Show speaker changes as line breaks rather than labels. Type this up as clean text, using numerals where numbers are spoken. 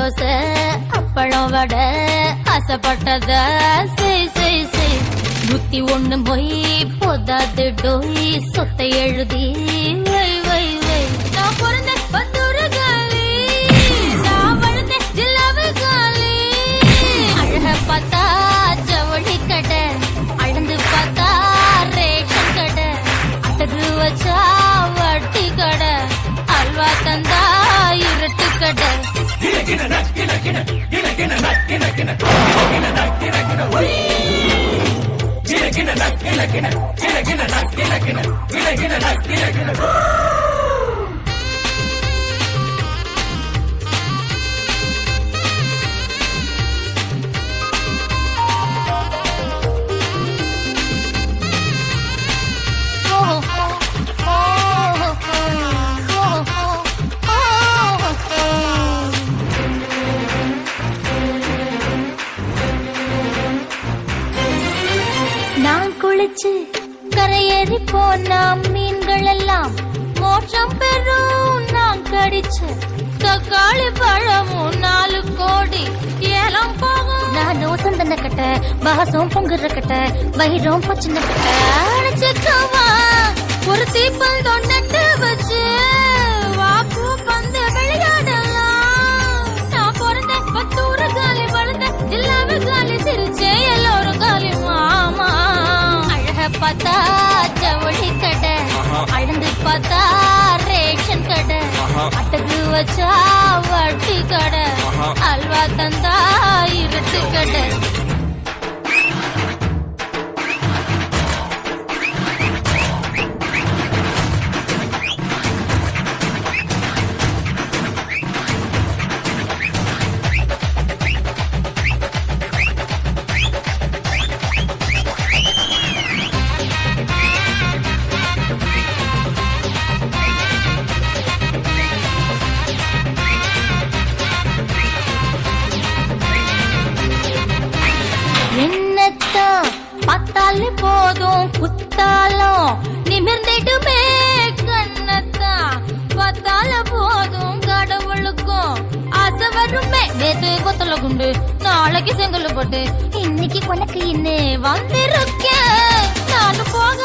தோசை அப்பளம் வடை ஆசைப்பட்டத செய் செய் செய் புத்தி ஒண்ணு போய் போதாது டோய் சொத்தை எழுதி வை வை வை நான் பிறந்த பத்தூரு காலி நான் வளர்ந்த ஜில்லாவு காலி அழக பார்த்தா ஜவுளி கடை அழந்து பார்த்தா ரேஷன் கடை அடகு வச்சா வட்டி கடை அல்வா தந்தா இருட்டு கடை நான் குளிச்சு கரையேறி போனா மீன்கள் எல்லாம் மோட்சம் பெறும் நான் கடிச்ச தக்காளி பழமும் 4 கோடி ஏலம் போகும் நானும் சந்தன கட்ட பாசம் பொங்குற கட்ட வயிறும் பச்சின கட்ட அழைச்சுக்கவா ஒரு தீப்பல் தொண்டட்டு வச்சு வாக்கு பந்து விளையாடலாம் நான் பிறந்த பத்தூரு காலி வளர்ந்த ஜில்லாவு காலி சிரிச்சே எல்லோரும் காலி மாமா பார்த்தா ஜவுளி கடை அழந்து பார்த்தா ரேஷன் கடை அட்டகு வச்சா வட்டி கடை அல்வா தந்தா இருட்டு கடை பார்த்தாலே போதும் குத்தாலும் நிமிர்ந்திடுமே கண்ணத்தான் பார்த்தால போதும் கடவுளுக்கும் ஆசை வருமே நேத்து கொத்தல குண்டு நாளைக்கு செங்கல் போட்டு இன்னைக்கு உனக்கு இன்னே வந்திருக்கேன் நானும் போக